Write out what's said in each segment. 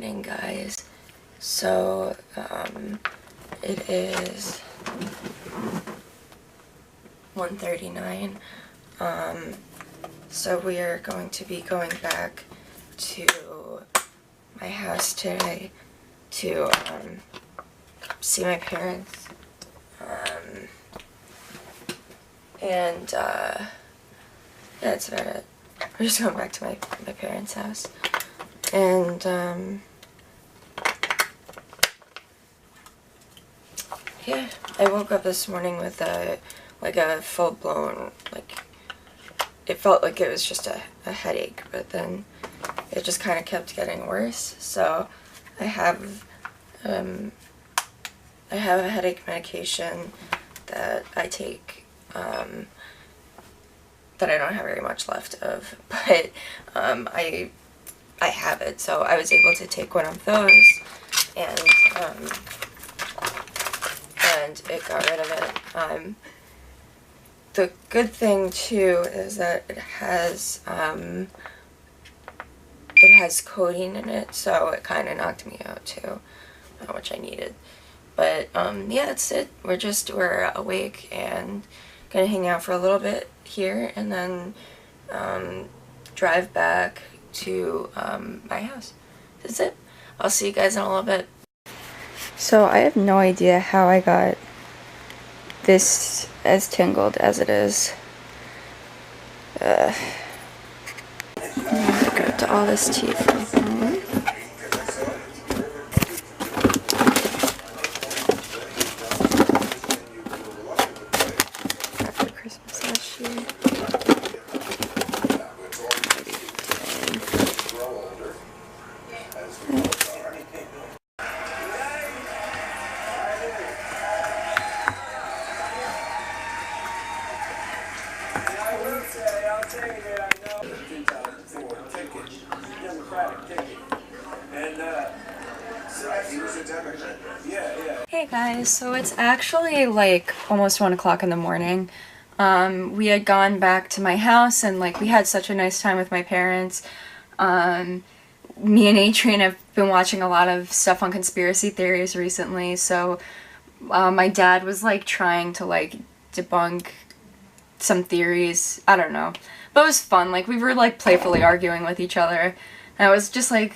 morning, guys. So, it is 1:39. So we are going to be going back to my house today to, see my parents. Yeah, that's about it. We're just going back to my parents' house. And, yeah, I woke up this morning with a full-blown, it felt like it was just a headache, but then it just kind of kept getting worse. So I have a headache medication that I take, that I don't have very much left of, but I have it, so I was able to take one of those, and it got rid of it. The good thing too is that it has codeine in it, so it kind of knocked me out too, which I needed. But yeah, that's it. We're awake and gonna hang out for a little bit here, and then drive back to my house. That's it. I'll see you guys in a little bit. So I have no idea how I got this as tingled as it is. I'm gonna go to all this tea from home. After Christmas last year. Hey guys, so it's actually like almost 1 o'clock in the morning. We had gone back to my house and we had such a nice time with my parents. Me and Adrian have been watching a lot of stuff on conspiracy theories recently, so my dad was trying to debunk some theories. I don't know, but it was fun. We were playfully arguing with each other, and it was just we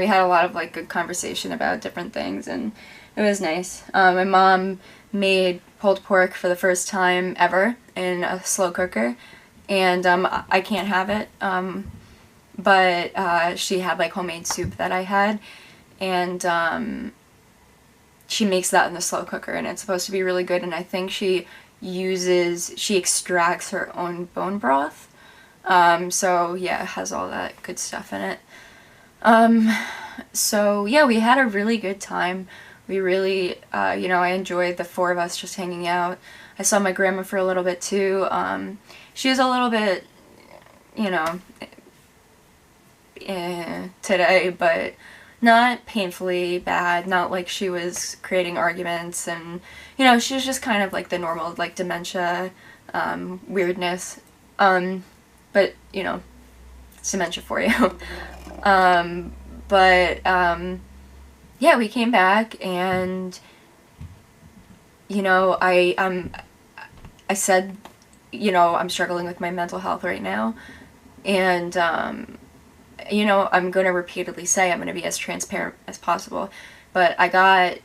had a lot of good conversation about different things, and it was nice. My mom made pulled pork for the first time ever in a slow cooker, and I can't have it, but she had homemade soup that I had, and she makes that in the slow cooker, and it's supposed to be really good, and I think she extracts her own bone broth, so yeah, it has all that good stuff in it. So yeah, we had a really good time. We really, I enjoyed the four of us just hanging out. I saw my grandma for a little bit too. She was a little bit, today, but not painfully bad, not like she was creating arguments, and, she was just kind of the normal, dementia, weirdness, but, it's dementia for you. Yeah, we came back, and, I said, I'm struggling with my mental health right now, and, I'm going to repeatedly say I'm going to be as transparent as possible, but I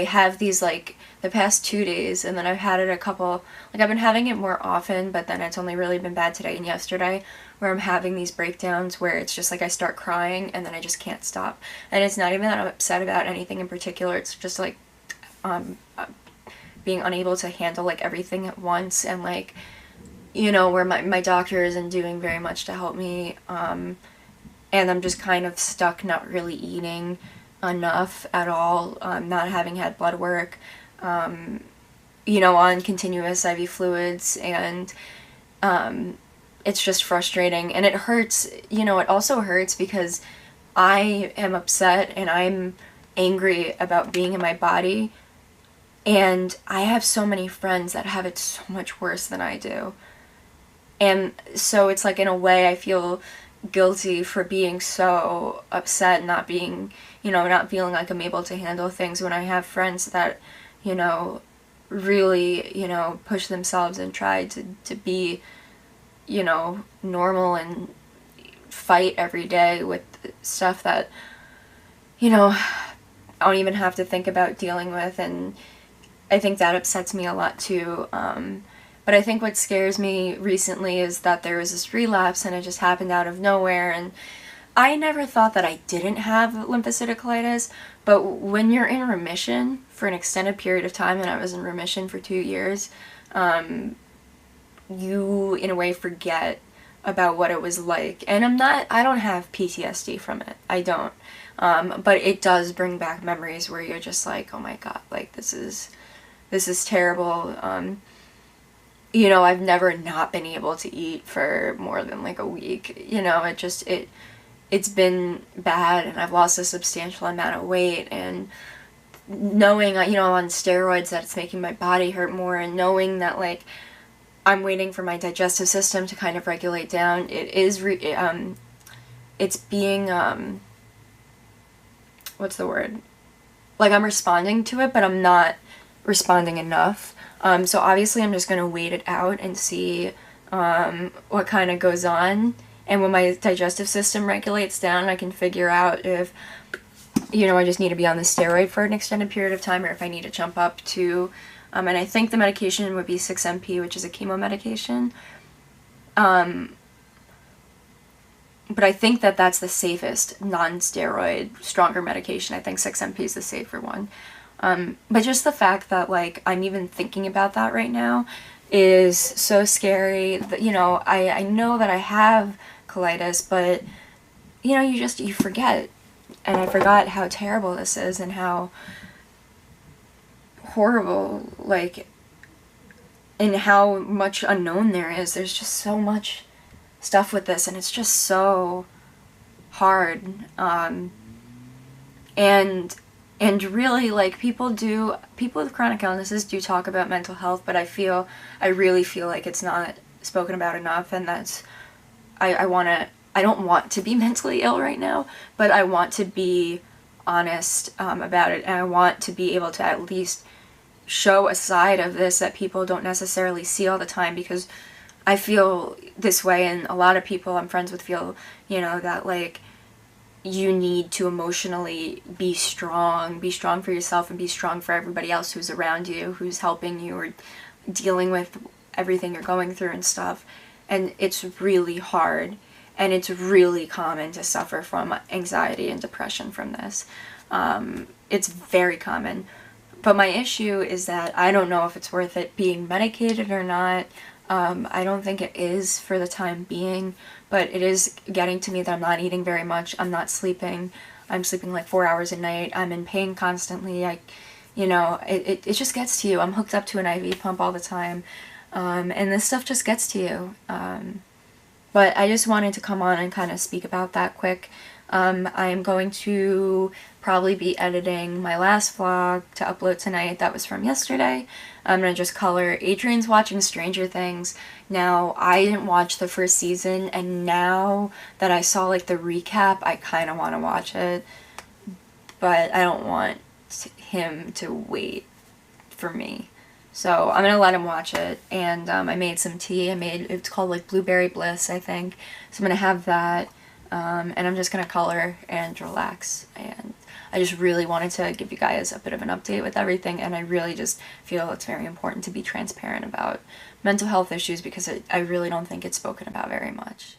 have these, the past 2 days, and then I've had it a couple, I've been having it more often, but then it's only really been bad today and yesterday, where I'm having these breakdowns where it's just I start crying and then I just can't stop. And it's not even that I'm upset about anything in particular, it's just being unable to handle everything at once, and where my doctor isn't doing very much to help me, and I'm just kind of stuck not really eating enough at all, not having had blood work, on continuous IV fluids, and it's just frustrating, and it hurts. It also hurts because I am upset and I'm angry about being in my body, and I have so many friends that have it so much worse than I do, and so it's in a way I feel guilty for being so upset, not being, not feeling like I'm able to handle things when I have friends that, really, push themselves and try to be, normal and fight every day with stuff that, I don't even have to think about dealing with, and I think that upsets me a lot too. But I think what scares me recently is that there was this relapse and it just happened out of nowhere, and I never thought that I didn't have lymphocytic colitis, but when you're in remission for an extended period of time, and I was in remission for 2 years, you in a way forget about what it was like. And I don't have PTSD from it. I don't. But it does bring back memories where you're just like, oh my god, like this is terrible. I've never not been able to eat for more than like a week. It's been bad, and I've lost a substantial amount of weight, and knowing, on steroids that it's making my body hurt more, and knowing that like I'm waiting for my digestive system to kind of regulate down. It's being, what's the word? Like I'm responding to it, but I'm not responding enough. So obviously I'm just going to wait it out and see what kind of goes on. And when my digestive system regulates down, I can figure out if, I just need to be on the steroid for an extended period of time, or if I need to jump up to, and I think the medication would be 6-MP, which is a chemo medication. But I think that that's the safest non-steroid, stronger medication. I think 6-MP is the safer one. But just the fact that, like, I'm even thinking about that right now is so scary. That, I know that I have colitis, but, you forget. And I forgot how terrible this is and how horrible, like, and how much unknown there is. There's just so much stuff with this, and it's just so hard. And really, like, people with chronic illnesses do talk about mental health, but I really feel like it's not spoken about enough, and that's, I don't want to be mentally ill right now, but I want to be honest about it, and I want to be able to at least show a side of this that people don't necessarily see all the time, because I feel this way, and a lot of people I'm friends with feel, that, like, you need to emotionally be strong for yourself and be strong for everybody else who's around you, who's helping you or dealing with everything you're going through and stuff. And it's really hard, and it's really common to suffer from anxiety and depression from this. It's very common. But my issue is that I don't know if it's worth it being medicated or not. I don't think it is for the time being, but it is getting to me that I'm not eating very much. I'm not sleeping. I'm sleeping like 4 hours a night. I'm in pain constantly. It just gets to you. I'm hooked up to an IV pump all the time. And this stuff just gets to you. But I just wanted to come on and kind of speak about that quick. I'm going to probably be editing my last vlog to upload tonight. That was from yesterday. I'm going to just color. Adrian's watching Stranger Things. Now, I didn't watch the first season, and now that I saw like the recap, I kind of want to watch it. But I don't want him to wait for me. So I'm going to let him watch it, and I made some tea. It's called like Blueberry Bliss, I think. So I'm going to have that, and I'm just going to color and relax. And I just really wanted to give you guys a bit of an update with everything, and I really just feel it's very important to be transparent about mental health issues, because I really don't think it's spoken about very much.